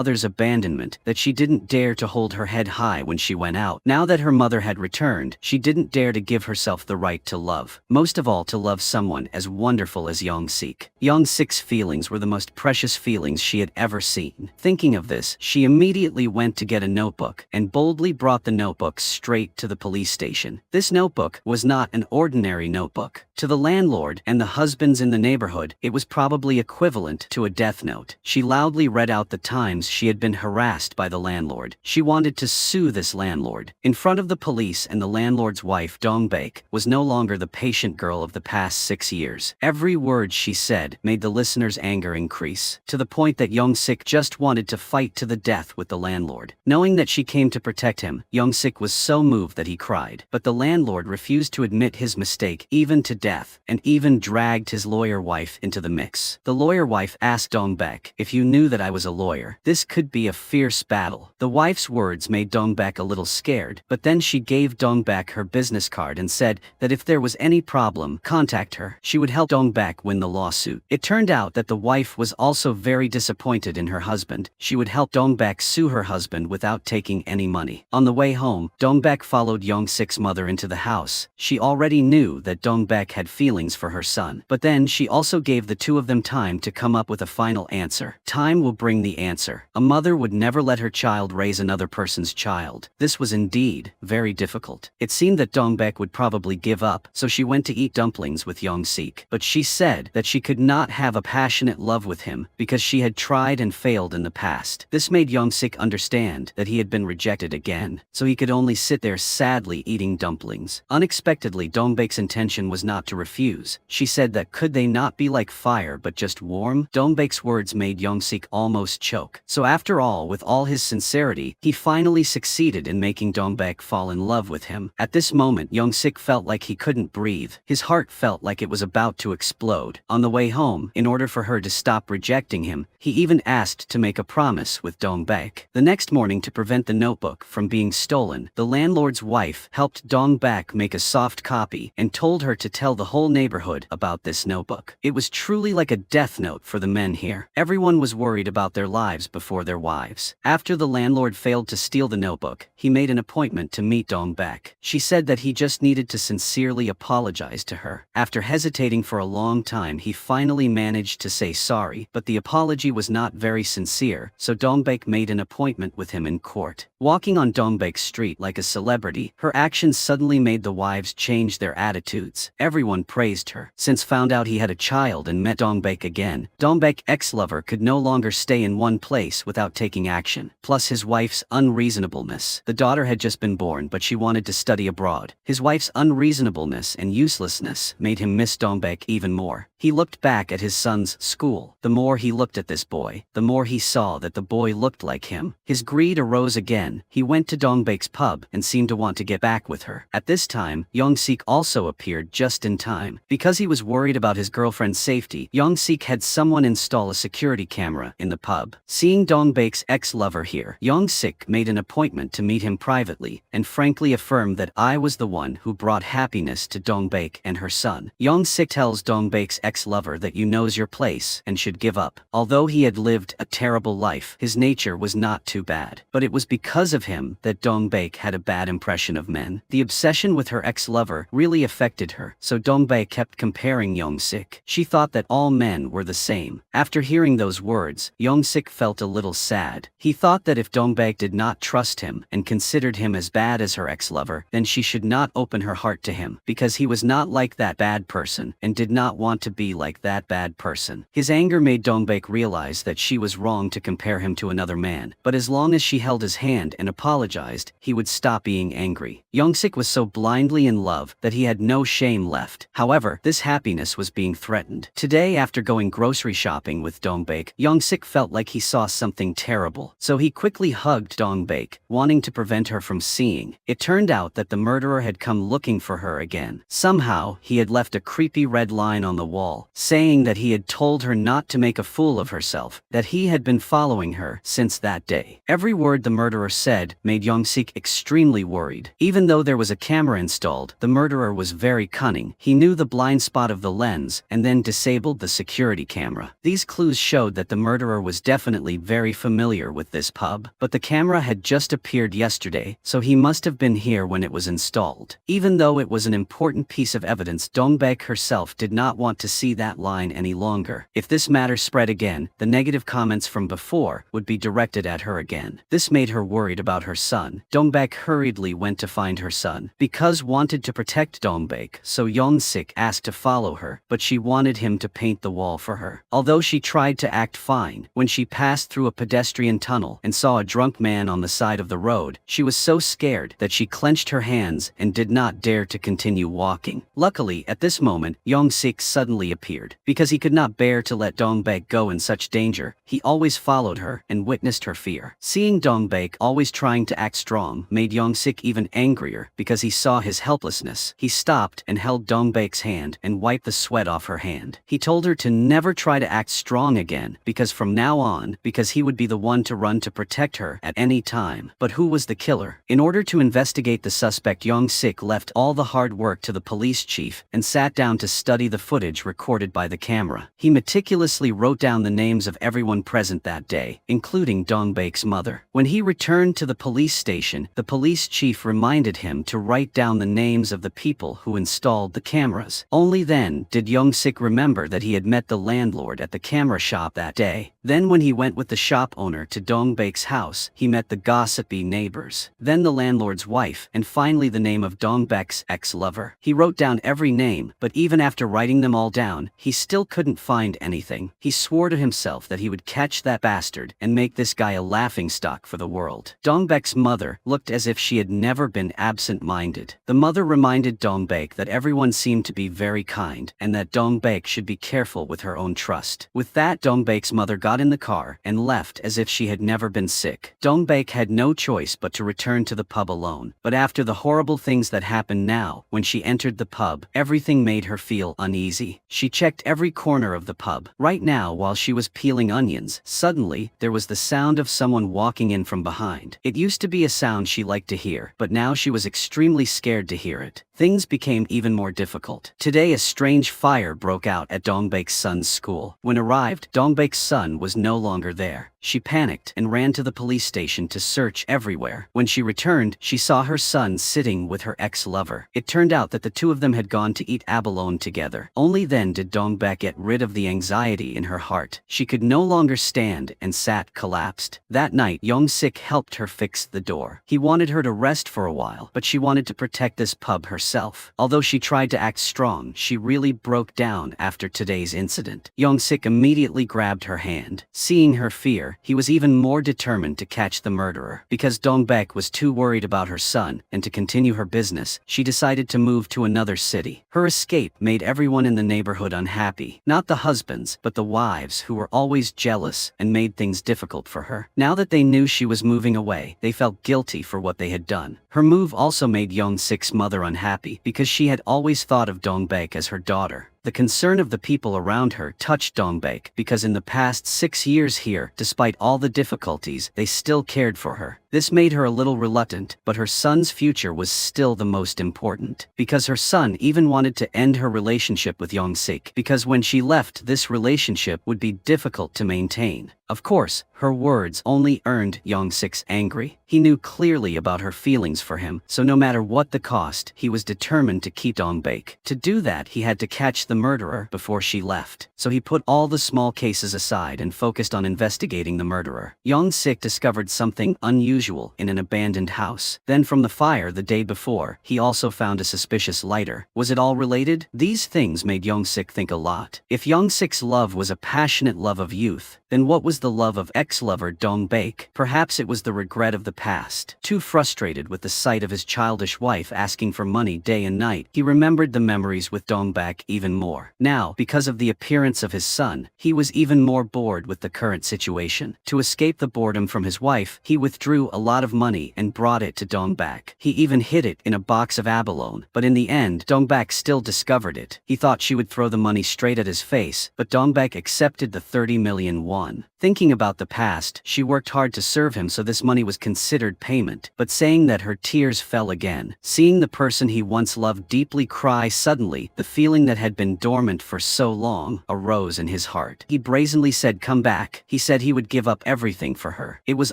mother's abandonment that she didn't dare to hold her head high when she went out. Now that her mother had returned, she didn't dare to give herself the right to love. Most of all, to love someone as wonderful as Young-sik. Young-sik's feelings were the most precious feelings she had ever seen. Thinking of this, she immediately went to get a notebook and boldly brought the notebook straight to the police station. This notebook was not an ordinary notebook. To the landlord and the husbands in the neighborhood, it was probably equivalent to a death note. She loudly read out the times she had been harassed by the landlord. She wanted to sue this landlord. In front of the police, and the landlord's wife, Dong-baek, was no longer the patient girl of the past 6 years. Every word she said made the listener's anger increase, to the point that Young-sik just wanted to fight to the death with the landlord. Knowing that she came to protect him, Young-sik was so moved that he cried. But the landlord refused to admit his mistake, even to death, and even dragged his lawyer wife into the mix. The lawyer wife asked Dong-baek, "If you knew that I was a lawyer, this could be a fierce battle." The wife's words made Dong-baek a little scared, but then she gave Dong-baek her business card and said that if there was any problem, contact her. She would help Dong-baek win the lawsuit. It turned out that the wife was also very disappointed in her husband. She would help Dong-baek sue her husband without taking any money. On the way home, Dong-baek followed Young-sik's mother into the house. She already knew that Dong-baek had feelings for her son, but then she also gave the two of them time to come up with a final answer. Time will bring the answer. A mother would never let her child raise another person's child. This was indeed very difficult. It seemed that Dong-baek would probably give up, so she went to eat dumplings with Young-sik. But she said that she could not have a passionate love with him because she had tried and failed in the past. This made Young-sik understand that he had been rejected again, so he could only sit there sadly eating dumplings. Unexpectedly, Dong-baek's intention was not to refuse. She said that could they not be like fire but just warm? Dong-baek's words made Young-sik almost choke. So after all, with all his sincerity, he finally succeeded in making Dong-baek fall in love with him. At this moment, Young-sik felt like he couldn't breathe. His heart felt like it was about to explode. On the way home, in order for her to stop rejecting him, he even asked to make a promise with Dong-baek. The next morning, to prevent the notebook from being stolen, the landlord's wife helped Dong-baek make a soft copy and told her to tell the whole neighborhood about this notebook. It was truly like a death note for the men here. Everyone was worried about their lives before their wives. After the landlord failed to steal the notebook, he made an appointment to meet Dong-baek. She said that he just needed to sincerely apologize to her. After hesitating for a long time, he finally managed to say sorry, but the apology was not very sincere, so Dong-baek made an appointment with him in court. Walking on Dong-baek's street like a celebrity, her actions suddenly made the wives change their attitudes. Everyone praised her. Since found out he had a child and met Dong-baek again, Dong-baek's ex-lover could no longer stay in one place without taking action. Plus his wife's unreasonableness. The daughter had just been born, but she wanted to study abroad. His wife's unreasonableness and uselessness made him miss Dong-baek even more. He looked back at his son's school. The more he looked at this boy, the more he saw that the boy looked like him. His greed arose again. He went to Dong-baek's pub and seemed to want to get back with her. At this time, Young-sik also appeared just in time. Because he was worried about his girlfriend's safety, Young-sik had someone install a security camera in the pub. Seeing Dong-baek's ex-lover here, Young-sik made an appointment to meet him privately and frankly affirmed that I was the one who brought happiness to Dong-baek and her son. Young-sik tells Dong-baek's ex-lover that you knows your place and should give up. Although he had lived a terrible life, his nature was not too bad. But it was because of him that Dong-baek had a bad impression of men. The obsession with her ex-lover really affected her, so Dong-baek kept comparing Young-sik. She thought that all men were the same. After hearing those words, Young-sik felt a little sad. He thought that if Dong-baek did not trust him and considered him as bad as her ex-lover, then she should not open her heart to him, because he was not like that bad person and did not want to be like that bad person. His anger made Dong-baek realize that she was wrong to compare him to another man, but as long as she held his hand and apologized, he would stop being angry. Young-sik was so blindly in love that he had no shame left. However, this happiness was being threatened. Today, after going grocery shopping with Dong-baek, Young-sik felt like he saw something terrible, so he quickly hugged Dong-baek, wanting to prevent her from seeing. It turned out that the murderer had come looking for her again. Somehow, he had left a creepy red line on the wall, saying that he had told her not to make a fool of herself, that he had been following her since that day. Every word the murderer said made Young-sik extremely worried. Even though there was a camera installed, the murderer was very cunning. He knew the blind spot of the lens and then disabled the security camera. These clues showed that the murderer was definitely very very familiar with this pub, but the camera had just appeared yesterday, so he must have been here when it was installed. Even though it was an important piece of evidence, Dong-baek herself did not want to see that line any longer. If this matter spread again, the negative comments from before would be directed at her again. This made her worried about her son. Dong-baek hurriedly went to find her son. Because wanted to protect Dong-baek, so Young-sik asked to follow her, but she wanted him to paint the wall for her. Although she tried to act fine, when she passed through a pedestrian tunnel and saw a drunk man on the side of the road, she was so scared that she clenched her hands and did not dare to continue walking. Luckily, at this moment, Young-sik suddenly appeared. Because he could not bear to let Dong-baek go in such danger, he always followed her and witnessed her fear. Seeing Dong-baek always trying to act strong made Young-sik even angrier because he saw his helplessness. He stopped and held Dong-baek's hand and wiped the sweat off her hand. He told her to never try to act strong again, because from now on, because he would be the one to run to protect her at any time. But who was the killer? In order to investigate the suspect, Young-sik left all the hard work to the police chief and sat down to study the footage recorded by the camera. He meticulously wrote down the names of everyone present that day, including Dong-baek's mother. When he returned to the police station, the police chief reminded him to write down the names of the people who installed the cameras. Only then did Young-sik remember that he had met the landlord at the camera shop that day. Then when he went with the shop owner to Dong-baek's house, he met the gossipy neighbors. Then the landlord's wife, and finally the name of Dong-baek's ex-lover. He wrote down every name, but even after writing them all down, he still couldn't find anything. He swore to himself that he would catch that bastard and make this guy a laughingstock for the world. Dong-baek's mother looked as if she had never been absent-minded. The mother reminded Dong-baek that everyone seemed to be very kind, and that Dong-baek should be careful with her own trust. With that, Dong-baek's mother got in the car and left as if she had never been sick. Dong-baek had no choice but to return to the pub alone. But after the horrible things that happened now, when she entered the pub, everything made her feel uneasy. She checked every corner of the pub. Right now, while she was peeling onions, suddenly, there was the sound of someone walking in from behind. It used to be a sound she liked to hear, but now she was extremely scared to hear it. Things became even more difficult. Today a strange fire broke out at Dong-baek's son's school. When arrived, Dong-baek's son was no longer there. She panicked and ran to the police station to search everywhere. When she returned, she saw her son sitting with her ex-lover. It turned out that the two of them had gone to eat abalone together. Only then did Dong-baek get rid of the anxiety in her heart. She could no longer stand and sat collapsed. That night, Young-sik helped her fix the door. He wanted her to rest for a while, but she wanted to protect this pub herself. Although she tried to act strong, she really broke down after today's incident. Young-sik immediately grabbed her hand. Seeing her fear, he was even more determined to catch the murderer. Because Dong-baek was too worried about her son and to continue her business, she decided to move to another city. Her escape made everyone in the neighborhood unhappy. Not the husbands, but the wives, who were always jealous and made things difficult for her. Now that they knew she was moving away, they felt guilty for what they had done. Her move also made Young-sik's mother unhappy, because she had always thought of Dong-baek as her daughter. The concern of the people around her touched Dong-baek, because in the past 6 years here, despite all the difficulties, they still cared for her. This made her a little reluctant, but her son's future was still the most important. Because her son even wanted to end her relationship with Young-sik, because when she left, this relationship would be difficult to maintain. Of course, her words only earned Young-sik's angry. He knew clearly about her feelings for him, so no matter what the cost, he was determined to keep Dong-baek. To do that, he had to catch the murderer before she left. So he put all the small cases aside and focused on investigating the murderer. Young-sik discovered something unusual in an abandoned house. Then from the fire the day before, he also found a suspicious lighter. Was it all related? These things made Young-sik think a lot. If Young-sik's love was a passionate love of youth, then what was the love of ex-lover Dong-baek? Perhaps it was the regret of the past. Too frustrated with the sight of his childish wife asking for money day and night, he remembered the memories with Dong-baek even more. Now, because of the appearance of his son, he was even more bored with the current situation. To escape the boredom from his wife, he withdrew a lot of money and brought it to Dong-baek. He even hid it in a box of abalone, but in the end, Dong-baek still discovered it. He thought she would throw the money straight at his face, but Dong-baek accepted the 30 million won. Things Thinking about the past, she worked hard to serve him, so this money was considered payment. But saying that, her tears fell again. Seeing the person he once loved deeply cry suddenly, the feeling that had been dormant for so long arose in his heart. He brazenly said, "Come back." He said he would give up everything for her. It was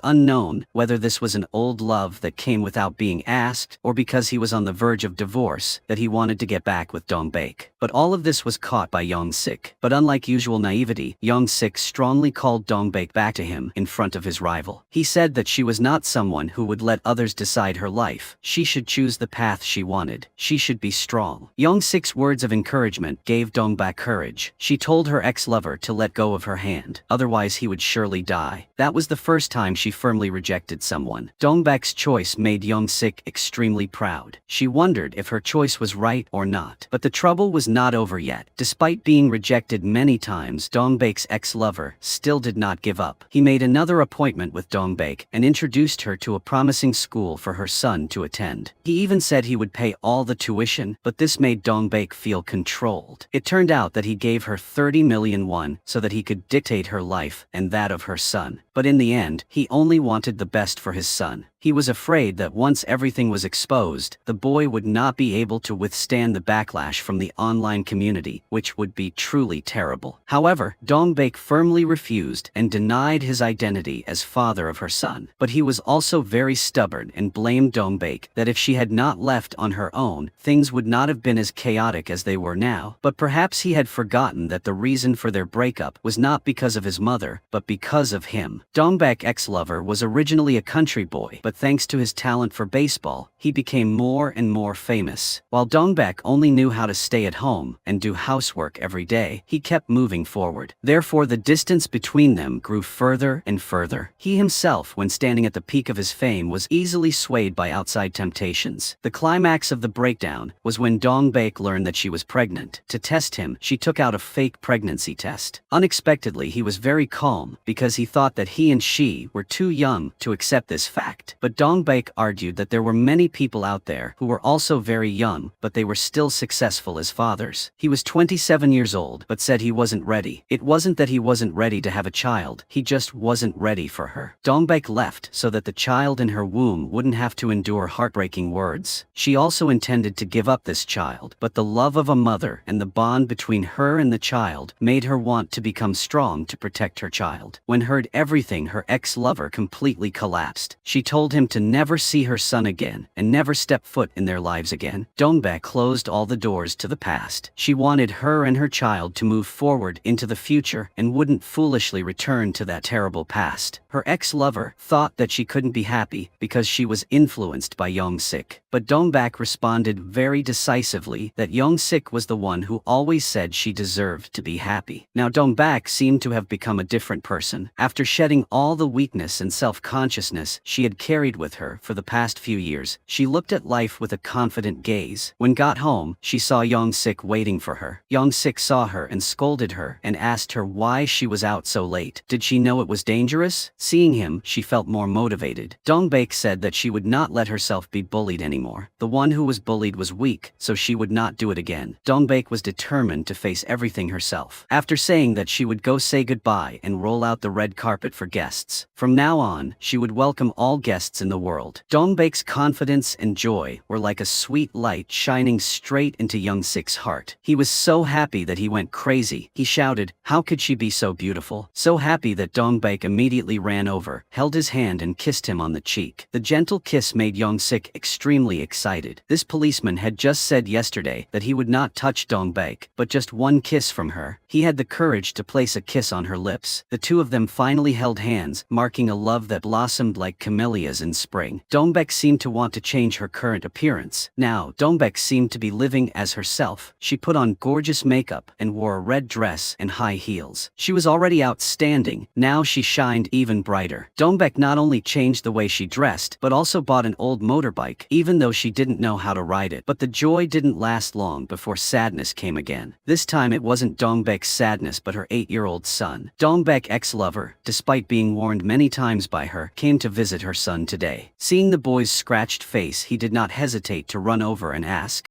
unknown whether this was an old love that came without being asked, or because he was on the verge of divorce that he wanted to get back with Dong-baek. But all of this was caught by Young-sik. But unlike usual naivety, Young-sik strongly called Dong-baek back to him in front of his rival. He said that she was not someone who would let others decide her life. She should choose the path she wanted. She should be strong. Young-sik's words of encouragement gave Dong-baek courage. She told her ex-lover to let go of her hand, otherwise he would surely die. That was the first time she firmly rejected someone. Dong-baek's choice made Young-sik extremely proud. She wondered if her choice was right or not. But the trouble was not over yet. Despite being rejected many times, Dong-baek's ex-lover still did not give up. He made another appointment with Dong-baek and introduced her to a promising school for her son to attend. He even said he would pay all the tuition, but this made Dong-baek feel controlled. It turned out that he gave her 30 million won so that he could dictate her life and that of her son. But in the end, he only wanted the best for his son. He was afraid that once everything was exposed, the boy would not be able to withstand the backlash from the online community, which would be truly terrible. However, Dong-baek firmly refused and denied his identity as father of her son. But he was also very stubborn and blamed Dong-baek that if she had not left on her own, things would not have been as chaotic as they were now. But perhaps he had forgotten that the reason for their breakup was not because of his mother, but because of him. Dong-baek's ex-lover was originally a country boy, but thanks to his talent for baseball, he became more and more famous. While Dong-baek only knew how to stay at home and do housework every day, he kept moving forward. Therefore, the distance between them grew further and further. He himself, when standing at the peak of his fame, was easily swayed by outside temptations. The climax of the breakdown was when Dong-baek learned that she was pregnant. To test him, she took out a fake pregnancy test. Unexpectedly, he was very calm because he thought that he and she were too young to accept this fact. But Dong-baek argued that there were many people out there who were also very young, but they were still successful as fathers. He was 27 years old, but said he wasn't ready. It wasn't that he wasn't ready to have a child, he just wasn't ready for her. Dong-baek left so that the child in her womb wouldn't have to endure heartbreaking words. She also intended to give up this child, but the love of a mother and the bond between her and the child made her want to become strong to protect her child. When heard everything, her ex-lover completely collapsed. She told him to never see her son again and never step foot in their lives again. Dong-baek closed all the doors to the past. She wanted her and her child to move forward into the future and wouldn't foolishly return to that terrible past. Her ex-lover thought that she couldn't be happy because she was influenced by Young-sik. But Dong-baek responded very decisively that Young-sik was the one who always said she deserved to be happy. Now Dong-baek seemed to have become a different person. After shedding all the weakness and self-consciousness she had carried with her for the past few years, she looked at life with a confident gaze. When got home, she saw Young-sik waiting for her. Young-sik saw her and scolded her and asked her why she was out so late. Did she know it was dangerous? Seeing him, she felt more motivated. Dong-baek said that she would not let herself be bullied anymore. The one who was bullied was weak, so she would not do it again. Dong-baek was determined to face everything herself. After saying that she would go say goodbye and roll out the red carpet for guests. From now on, she would welcome all guests in the world. Dong-baek's confidence and joy were like a sweet light shining straight into Young-sik's heart. He was so happy that he went crazy. He shouted, "How could she be so beautiful?" So happy that Dong-baek immediately ran over, held his hand and kissed him on the cheek. The gentle kiss made Young-sik extremely excited. This policeman had just said yesterday that he would not touch Dong-baek, but just one kiss from her. He had the courage to place a kiss on her lips. The two of them finally held hands, marking a love that blossomed like camellias in spring. Dong-baek seemed to want to change her current appearance. Now, Dong-baek seemed to be living as herself. She put on gorgeous makeup and wore a red dress and high heels. She was already outstanding. Now she shined even brighter. Dong-baek not only changed the way she dressed, but also bought an old motorbike, even though she didn't know how to ride it. But the joy didn't last long before sadness came again. This time it wasn't Dong-baek's sadness but her 8-year-old son. Dong-baek's ex-lover, despite being warned many times by her, came to visit her son today. Seeing the boy's scratched face, he did not hesitate to run over and ask,